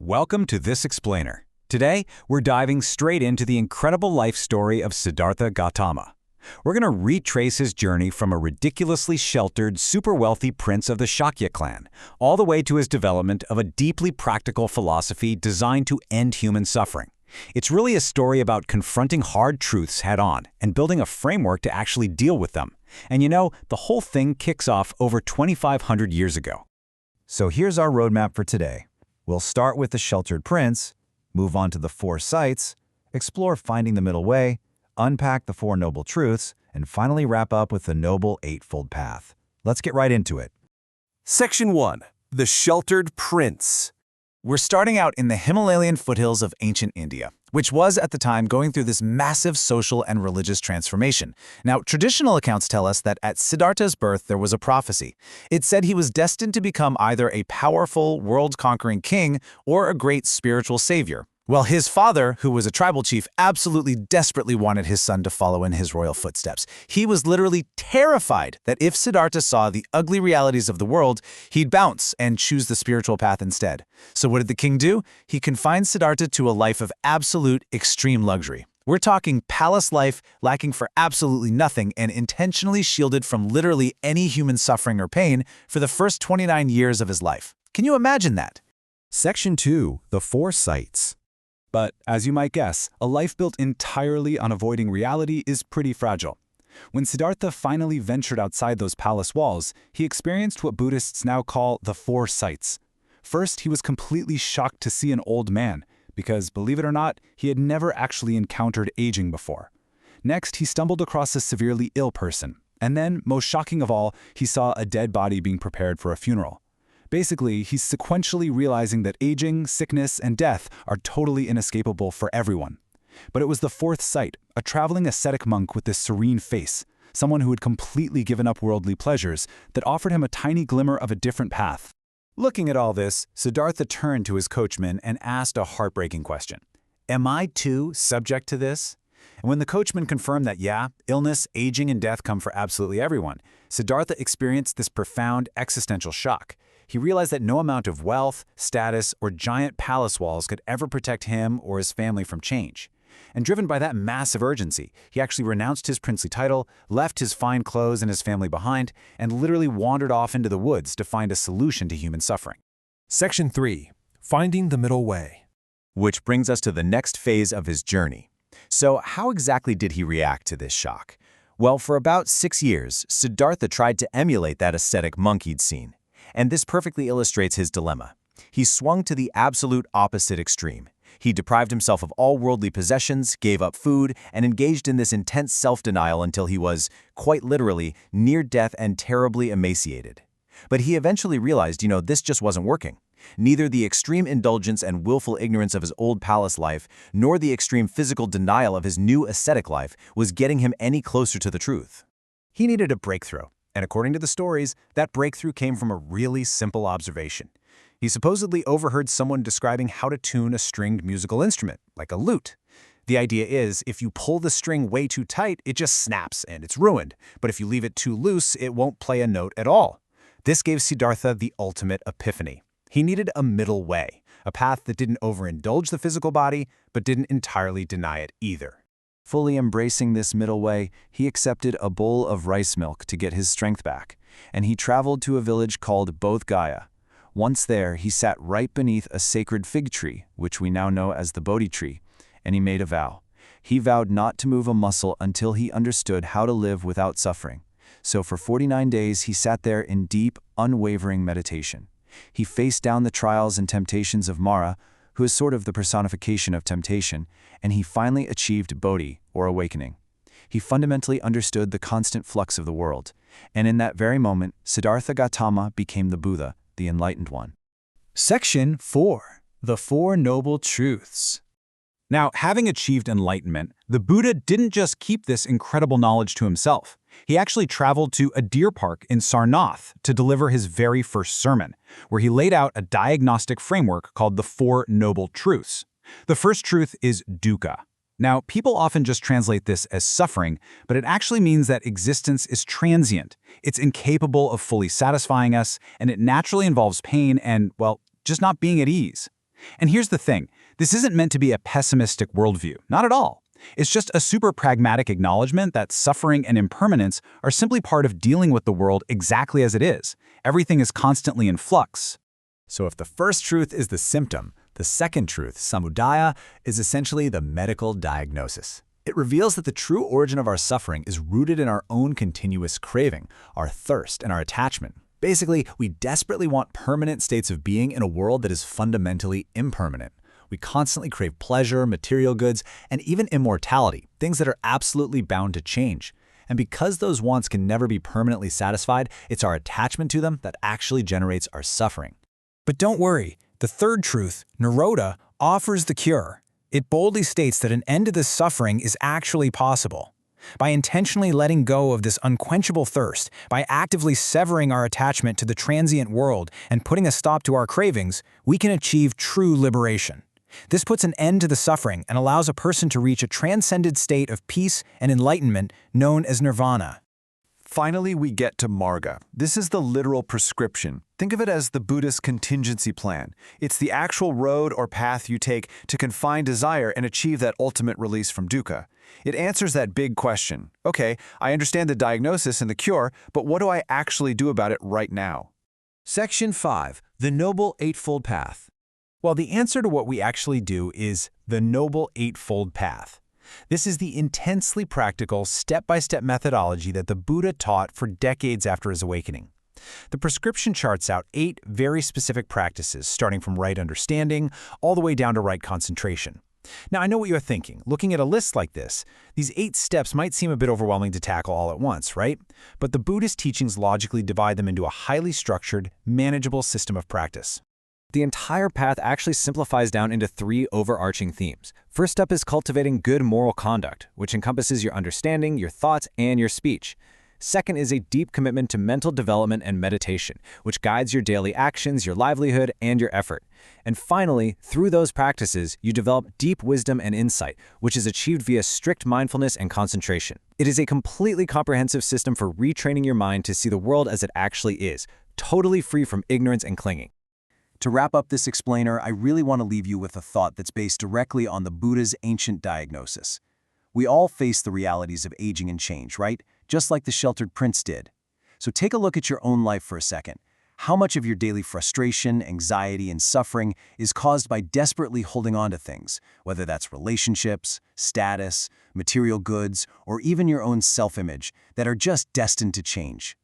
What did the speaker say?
Welcome to This Explainer. Today, we're diving straight into the incredible life story of Siddhartha Gautama. We're going to retrace his journey from a ridiculously sheltered, super wealthy prince of the Shakya clan, all the way to his development of a deeply practical philosophy designed to end human suffering. It's really a story about confronting hard truths head-on and building a framework to actually deal with them. And you know, the whole thing kicks off over 2,500 years ago. So here's our roadmap for today. We'll start with the sheltered prince, move on to the four sights, explore finding the middle way, unpack the Four Noble Truths, and finally wrap up with the Noble Eightfold Path. Let's get right into it. Section 1. The Sheltered Prince. We're starting out in the Himalayan foothills of ancient India, which was at the time going through this massive social and religious transformation. Now, traditional accounts tell us that at Siddhartha's birth there was a prophecy. It said he was destined to become either a powerful, world-conquering king or a great spiritual savior. Well, his father, who was a tribal chief, absolutely desperately wanted his son to follow in his royal footsteps. He was literally terrified that if Siddhartha saw the ugly realities of the world, he'd bounce and choose the spiritual path instead. So what did the king do? He confined Siddhartha to a life of absolute, extreme luxury. We're talking palace life, lacking for absolutely nothing and intentionally shielded from literally any human suffering or pain for the first 29 years of his life. Can you imagine that? Section 2. The Four Sights. But, as you might guess, a life built entirely on avoiding reality is pretty fragile. When Siddhartha finally ventured outside those palace walls, he experienced what Buddhists now call the Four Sights. First, he was completely shocked to see an old man, because, believe it or not, he had never actually encountered aging before. Next, he stumbled across a severely ill person. And then, most shocking of all, he saw a dead body being prepared for a funeral. Basically, he's sequentially realizing that aging, sickness, and death are totally inescapable for everyone. But it was the fourth sight, a traveling ascetic monk with this serene face, someone who had completely given up worldly pleasures, that offered him a tiny glimmer of a different path. Looking at all this, Siddhartha turned to his coachman and asked a heartbreaking question. Am I too subject to this? And when the coachman confirmed that, yeah, illness, aging, and death come for absolutely everyone, Siddhartha experienced this profound existential shock. He realized that no amount of wealth, status, or giant palace walls could ever protect him or his family from change. And driven by that massive urgency, he actually renounced his princely title, left his fine clothes and his family behind, and literally wandered off into the woods to find a solution to human suffering. Section 3. Finding the Middle Way. Which brings us to the next phase of his journey. So how exactly did he react to this shock? Well, for about 6 years, Siddhartha tried to emulate that ascetic monk he'd seen. And this perfectly illustrates his dilemma. He swung to the absolute opposite extreme. He deprived himself of all worldly possessions, gave up food, and engaged in this intense self-denial until he was, quite literally, near death and terribly emaciated. But he eventually realized, this just wasn't working. Neither the extreme indulgence and willful ignorance of his old palace life, nor the extreme physical denial of his new ascetic life was getting him any closer to the truth. He needed a breakthrough. And according to the stories, that breakthrough came from a really simple observation. He supposedly overheard someone describing how to tune a stringed musical instrument, like a lute. The idea is, if you pull the string way too tight, it just snaps and it's ruined. But if you leave it too loose, it won't play a note at all. This gave Siddhartha the ultimate epiphany. He needed a middle way, a path that didn't overindulge the physical body, but didn't entirely deny it either. Fully embracing this middle way, he accepted a bowl of rice milk to get his strength back, and he traveled to a village called Bodh Gaya. Once there, he sat right beneath a sacred fig tree, which we now know as the Bodhi tree, and he made a vow. He vowed not to move a muscle until he understood how to live without suffering. So for 49 days, he sat there in deep, unwavering meditation. He faced down the trials and temptations of Marga, who is sort of the personification of temptation, and he finally achieved Bodhi, or awakening. He fundamentally understood the constant flux of the world, and in that very moment, Siddhartha Gautama became the Buddha, the enlightened one. Section 4. The Four Noble Truths. Now, having achieved enlightenment, the Buddha didn't just keep this incredible knowledge to himself. He actually traveled to a deer park in Sarnath to deliver his very first sermon, where he laid out a diagnostic framework called the Four Noble Truths. The first truth is dukkha. Now, people often just translate this as suffering, but it actually means that existence is transient. It's incapable of fully satisfying us, and it naturally involves pain and, well, just not being at ease. And here's the thing, this isn't meant to be a pessimistic worldview, not at all. It's just a super pragmatic acknowledgement that suffering and impermanence are simply part of dealing with the world exactly as it is. Everything is constantly in flux. So if the first truth is the symptom, the second truth, Samudaya, is essentially the medical diagnosis. It reveals that the true origin of our suffering is rooted in our own continuous craving, our thirst, and our attachment. Basically, we desperately want permanent states of being in a world that is fundamentally impermanent. We constantly crave pleasure, material goods, and even immortality, things that are absolutely bound to change. And because those wants can never be permanently satisfied, it's our attachment to them that actually generates our suffering. But don't worry, the third truth, Nirodha, offers the cure. It boldly states that an end to this suffering is actually possible. By intentionally letting go of this unquenchable thirst, by actively severing our attachment to the transient world and putting a stop to our cravings, we can achieve true liberation. This puts an end to the suffering and allows a person to reach a transcended state of peace and enlightenment known as nirvana. Finally, we get to Marga. This is the literal prescription. Think of it as the Buddhist contingency plan. It's the actual road or path you take to confine desire and achieve that ultimate release from dukkha. It answers that big question. Okay, I understand the diagnosis and the cure, but what do I actually do about it right now? Section 5. The Noble Eightfold Path. Well, the answer to what we actually do is the Noble Eightfold Path. This is the intensely practical, step-by-step methodology that the Buddha taught for decades after his awakening. The prescription charts out 8 very specific practices, starting from right understanding all the way down to right concentration. Now, I know what you're thinking. Looking at a list like this, these 8 steps might seem a bit overwhelming to tackle all at once, right? But the Buddhist teachings logically divide them into a highly structured, manageable system of practice. The entire path actually simplifies down into 3 overarching themes. First up is cultivating good moral conduct, which encompasses your understanding, your thoughts, and your speech. Second is a deep commitment to mental development and meditation, which guides your daily actions, your livelihood, and your effort. And finally, through those practices, you develop deep wisdom and insight, which is achieved via strict mindfulness and concentration. It is a completely comprehensive system for retraining your mind to see the world as it actually is, totally free from ignorance and clinging. To wrap up this explainer, I really want to leave you with a thought that's based directly on the Buddha's ancient diagnosis. We all face the realities of aging and change, right? Just like the sheltered prince did. So take a look at your own life for a second. How much of your daily frustration, anxiety, and suffering is caused by desperately holding on to things, whether that's relationships, status, material goods, or even your own self-image, that are just destined to change?